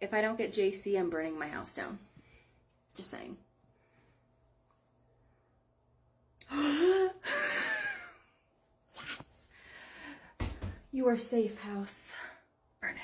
If I don't get JC, I'm burning my house down. Just saying. Yes! You are safe, house. For now.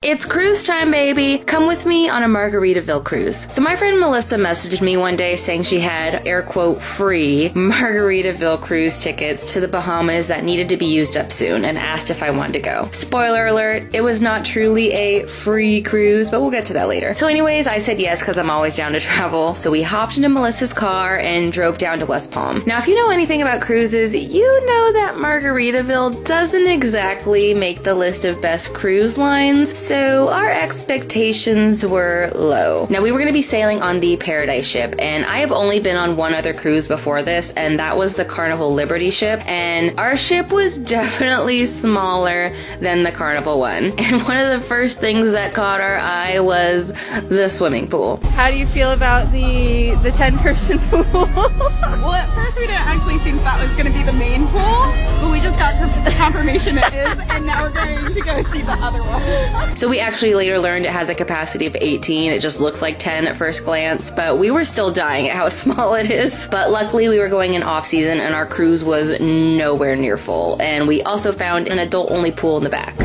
It's cruise time, baby! Come with me on a Margaritaville cruise. So my friend Melissa messaged me one day saying she had, air quote, free Margaritaville cruise tickets to the Bahamas that needed to be used up soon and asked if I wanted to go. Spoiler alert, it was not truly a free cruise, but we'll get to that later. So anyways, I said yes because I'm always down to travel. So we hopped into Melissa's car and drove down to West Palm. Now, if you know anything about cruises, you know that Margaritaville doesn't exactly make the list of best cruise lines. So our expectations were low. Now we were going to be sailing on the Paradise ship, and I have only been on one other cruise before this, and that was the Carnival Liberty ship, and our ship was definitely smaller than the Carnival one. And one of the first things that caught our eye was the swimming pool. How do you feel about the 10-person pool? Well, at first we didn't actually think that was going to be the main pool, but we just got confirmation it is, and now we're going to go see the other one. So we actually later learned it has a capacity of 18. It just looks like 10 at first glance, but we were still dying at how small it is. But luckily we were going in off season and our cruise was nowhere near full. And we also found an adult-only pool in the back.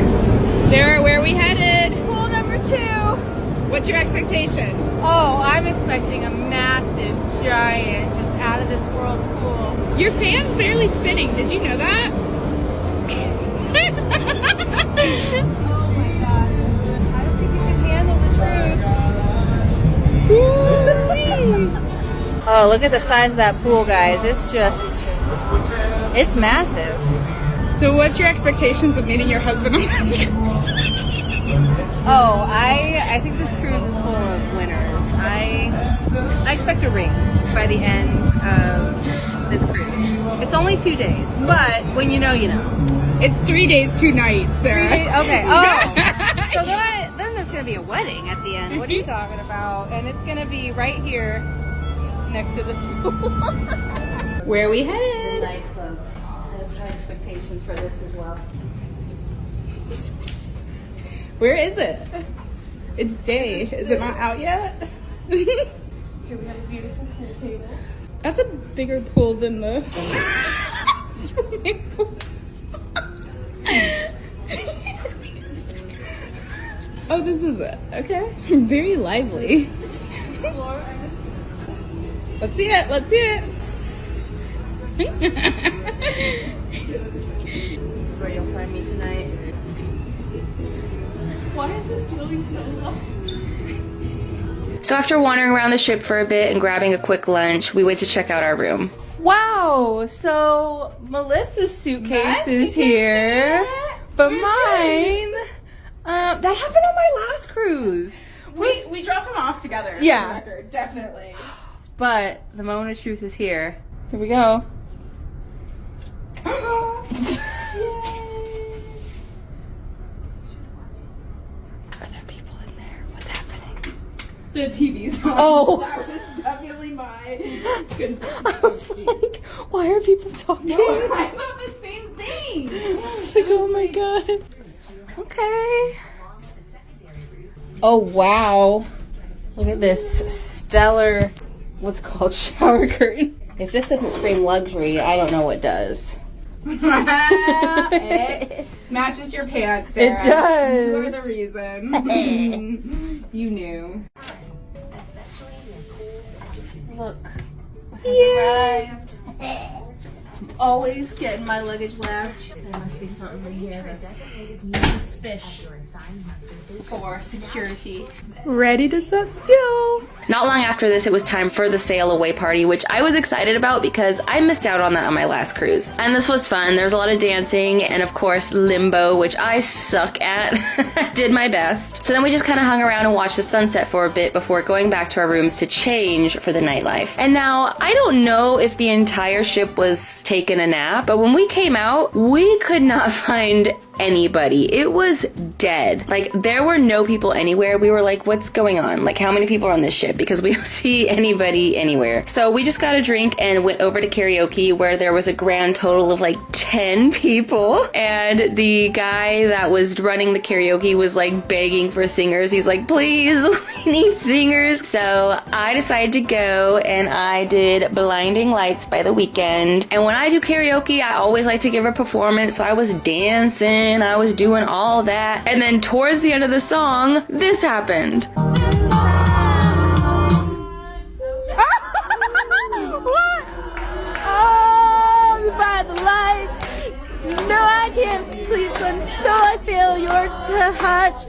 Sarah, where are we headed? Pool number 2. What's your expectation? Oh, I'm expecting a massive, giant, just out of this world pool. Your fan's barely spinning. Did you know that? Oh, look at the size of that pool, guys. It's massive. So what's your expectations of meeting your husband on this cruise? Oh, I think this cruise is full of winners. I expect a ring by the end of this cruise. It's only 2 days, but when you know, you know. It's 3 days, 2 nights, Sarah. 3 days? Okay. Oh. So then there's going to be a wedding at the end. What are you talking about? And it's going to be right here next to this pool. Where are we headed? Nightclub. I have high expectations for this as well. Where is it? It's day. Is it not out yet? Here we have a beautiful pool table. That's a bigger pool than the swimming pool. Oh, this is it. Okay. Very lively. Let's see it. Let's see it. This is where you'll find me tonight. Why is this ceiling so low? So after wandering around the ship for a bit and grabbing a quick lunch, we went to check out our room. Wow, so Melissa's suitcase is here, but mine, that happened on my last cruise. We dropped them off together. Yeah. For the record, definitely. But the moment of truth is here. Here we go. Are there people in there? What's happening? The TV's on. Oh. That was definitely my concern. I was like, why are people talking? No, I thought the same thing. It's like, oh my god. Okay. Oh wow. Look at this stellar, what's it called, shower curtain. If this doesn't scream luxury, I don't know what does. It matches your pants, Sarah. It does. You are the reason. You knew. Look. Arrived. Always getting my luggage last. There must be something in here that's suspicious for security. Ready to sit still. Not long after this, it was time for the sail away party, which I was excited about because I missed out on that on my last cruise. And this was fun. There was a lot of dancing and of course limbo, which I suck at. I did my best. So then we just kind of hung around and watched the sunset for a bit before going back to our rooms to change for the nightlife. And now, I don't know if the entire ship was taking a nap, but when we came out, we could not find anybody. It was dead. Like, there were no people anywhere. We were like, what's going on? Like, how many people are on this ship? Because we don't see anybody anywhere. So we just got a drink and went over to karaoke, where there was a grand total of like 10 people. And the guy that was running the karaoke was like begging for singers. He's like, please, we need singers. So I decided to go, and I did Blinding Lights by The Weeknd. And when I do karaoke, I always like to give a performance. So I was dancing, I was doing all that. And then towards the end of the song, this happened. What? Oh, by the lights. No, I can't sleep until I feel your touch.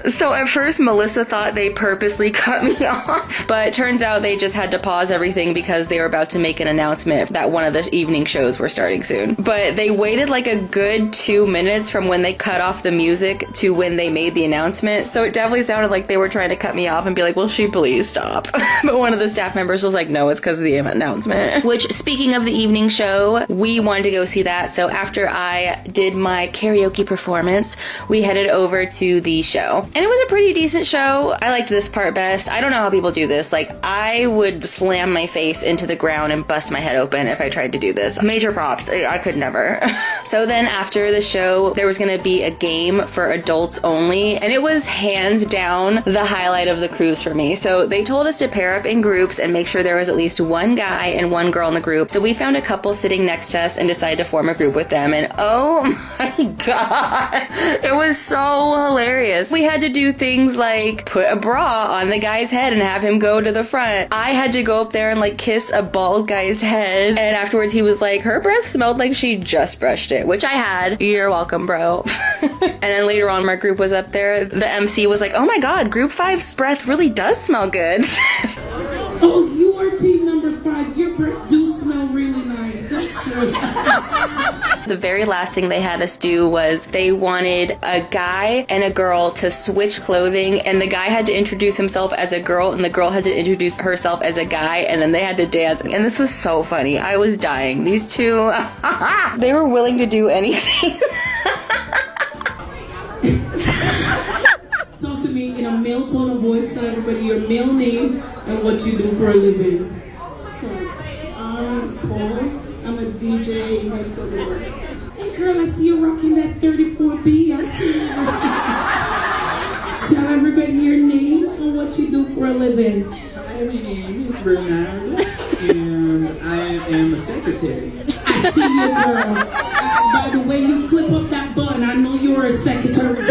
So at first, Melissa thought they purposely cut me off, but it turns out they just had to pause everything because they were about to make an announcement that one of the evening shows were starting soon. But they waited like a good 2 minutes from when they cut off the music to when they made the announcement. So it definitely sounded like they were trying to cut me off and be like, will she please stop? But one of the staff members was like, no, it's because of the announcement. Which, speaking of the evening show, we wanted to go see that. So after I did my karaoke performance, we headed over to the show. And it was a pretty decent show. I liked this part best. I don't know how people do this. Like, I would slam my face into the ground and bust my head open if I tried to do this. Major props. I could never. So then after the show, there was going to be a game for adults only, and it was hands down the highlight of the cruise for me. So they told us to pair up in groups and make sure there was at least one guy and one girl in the group. So we found a couple sitting next to us and decided to form a group with them. And oh my god, it was so hilarious. We had to do things like put a bra on the guy's head and have him go to the front. I had to go up there and like kiss a bald guy's head, and afterwards he was like, her breath smelled like she just brushed it, which I had. You're welcome, bro. And then later on, my group was up there. The MC was like, oh my god, group 5's breath really does smell good. Oh, you are team number 5. Your breath do smell really nice. That's true. The very last thing they had us do was they wanted a guy and a girl to switch clothing, and the guy had to introduce himself as a girl and the girl had to introduce herself as a guy, and then they had to dance. And this was so funny. I was dying. These two, they were willing to do anything. Talk to me in a male tone of voice. Tell everybody your male name and what you do for a living. So, I'm Paul. I'm a DJ in headquarters. Hey girl, I see you rocking that 34B. I see you. Tell everybody your name and what you do for a living. Hi, my name is Bernard, and I am a secretary. I see you, girl. By the way you clip up that bun, I know you're a secretary.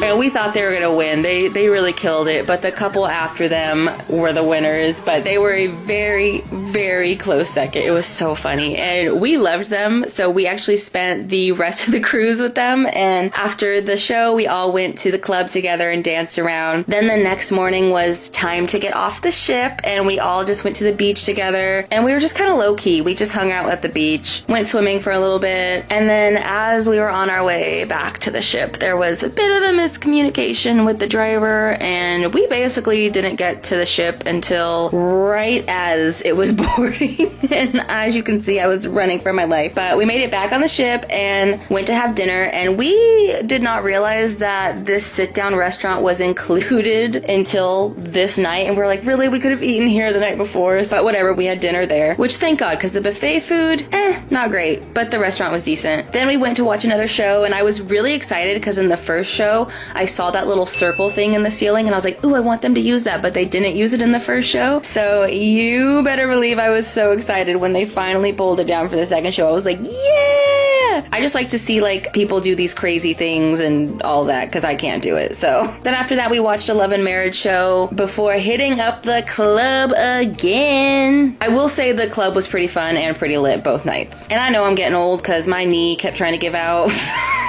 And we thought they were gonna win. They really killed it, but the couple after them were the winners. But they were a very, very close second. It was so funny, and we loved them. So we actually spent the rest of the cruise with them. And after the show, we all went to the club together and danced around. Then the next morning was time to get off the ship, and we all just went to the beach together. And we were just kind of low key. We just hung out at the beach, went swimming for a little bit, and then as we were on our way back to the ship, there was a bit of a miscommunication with the driver, and we basically didn't get to the ship until right as it was boarding. And as you can see, I was running for my life, but we made it back on the ship and went to have dinner. And we did not realize that this sit-down restaurant was included until this night, and we're like, really, we could have eaten here the night before. But whatever, we had dinner there, which thank god, because the buffet food, not great, but the restaurant was decent. Then we went to watch another show, and I was really excited because in the first show I saw that little circle thing in the ceiling, and I was like, ooh, I want them to use that, but they didn't use it in the first show. So you better believe I was so excited when they finally pulled it down for the second show. I was like, yeah! I just like to see like people do these crazy things and all that, because I can't do it. So then after that, we watched a Love and Marriage show before hitting up the club again. I will say the club was pretty fun and pretty lit both nights. And I know I'm getting old because my knee kept trying to give out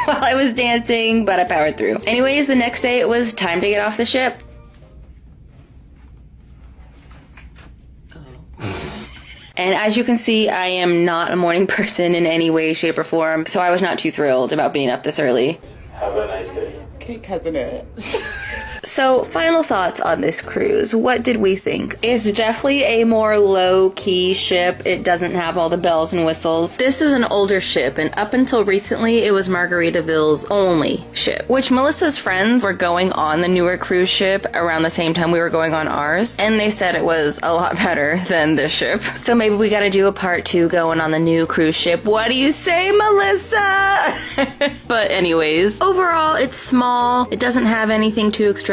while I was dancing, but I powered through. Anyways, the next day it was time to get off the ship. And as you can see, I am not a morning person in any way, shape, or form, so I was not too thrilled about being up this early. Have a nice day. Okay, cousin it. So, final thoughts on this cruise. What did we think? It's definitely a more low-key ship. It doesn't have all the bells and whistles. This is an older ship, and up until recently, it was Margaritaville's only ship, which Melissa's friends were going on the newer cruise ship around the same time we were going on ours, and they said it was a lot better than this ship. So maybe we gotta do a part 2 going on the new cruise ship. What do you say, Melissa? But anyways, overall, it's small. It doesn't have anything too extravagant,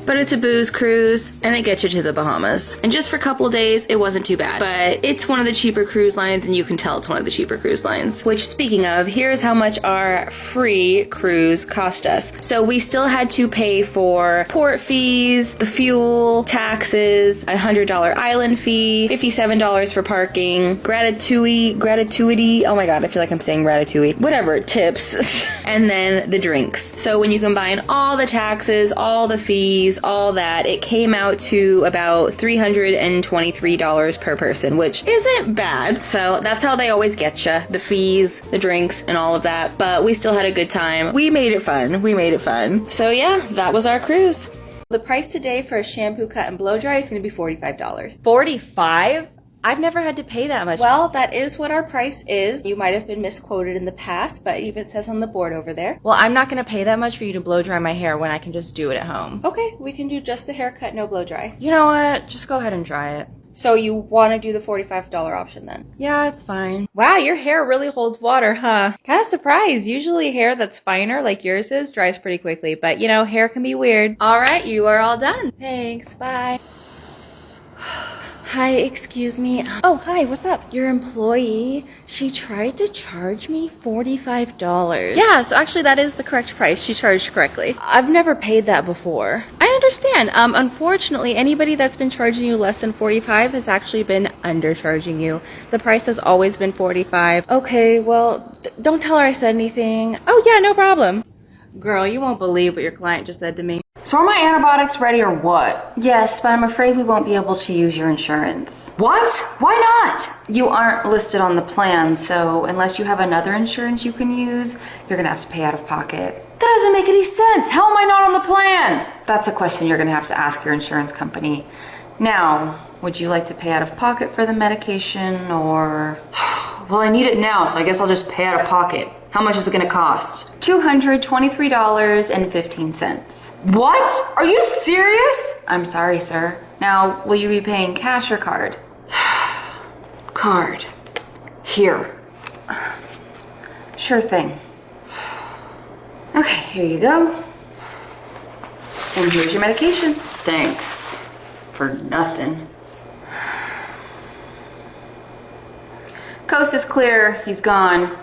but it's a booze cruise and it gets you to the Bahamas. And just for a couple days, it wasn't too bad. But it's one of the cheaper cruise lines, and you can tell it's one of the cheaper cruise lines. Which, speaking of, here's how much our free cruise cost us. So we still had to pay for port fees, the fuel, taxes, $100 island fee, $57 for parking, gratuity, oh my god, I feel like I'm saying ratatouille, whatever, tips, and then the drinks. So when you combine all the taxes, all the fees, all that, it came out to about $323 per person, which isn't bad. So that's how they always get you, the fees, the drinks, and all of that. But we still had a good time. We made it fun. So yeah, that was our cruise. The price today for a shampoo, cut, and blow dry is going to be $45. $45? I've never had to pay that much. Well, that is what our price is. You might have been misquoted in the past, but it even says on the board over there. Well, I'm not going to pay that much for you to blow dry my hair when I can just do it at home. Okay, we can do just the haircut, no blow dry. You know what? Just go ahead and dry it. So you want to do the $45 option then? Yeah, it's fine. Wow, your hair really holds water, huh? Kind of surprised. Usually hair that's finer, like yours is, dries pretty quickly. But, you know, hair can be weird. All right, you are all done. Thanks, bye. Hi, excuse me. Oh, hi, what's up? Your employee, she tried to charge me $45. Yeah, so actually that is the correct price. She charged correctly. I've never paid that before. I understand. Unfortunately, anybody that's been charging you less than $45 has actually been undercharging you. The price has always been $45. Okay, well, don't tell her I said anything. Oh yeah, no problem. Girl, you won't believe what your client just said to me. So are my antibiotics ready or what? Yes, but I'm afraid we won't be able to use your insurance. What? Why not? You aren't listed on the plan, so unless you have another insurance you can use, you're gonna have to pay out of pocket. That doesn't make any sense. How am I not on the plan? That's a question you're gonna have to ask your insurance company. Now, would you like to pay out of pocket for the medication, or? Well, I need it now, so I guess I'll just pay out of pocket. How much is it gonna cost? $223.15. What? Are you serious? I'm sorry, sir. Now, will you be paying cash or card? Card. Here. Sure thing. Okay, here you go. And here's your medication. Thanks. For nothing. Coast is clear. He's gone.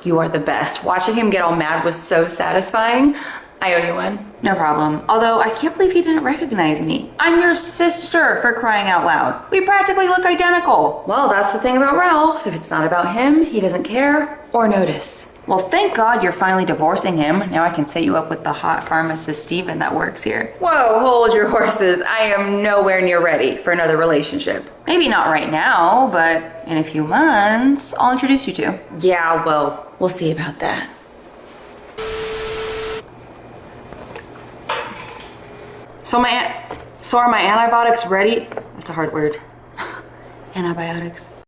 You are the best. Watching him get all mad was so satisfying. I owe you one. No problem. Although, I can't believe he didn't recognize me. I'm your sister, for crying out loud. We practically look identical. Well, that's the thing about Ralph. If it's not about him, he doesn't care or notice. Well, thank God you're finally divorcing him. Now I can set you up with the hot pharmacist Steven that works here. Whoa, hold your horses. I am nowhere near ready for another relationship. Maybe not right now, but in a few months, I'll introduce you to. Yeah, well, we'll see about that. So are my antibiotics ready? That's a hard word. Antibiotics.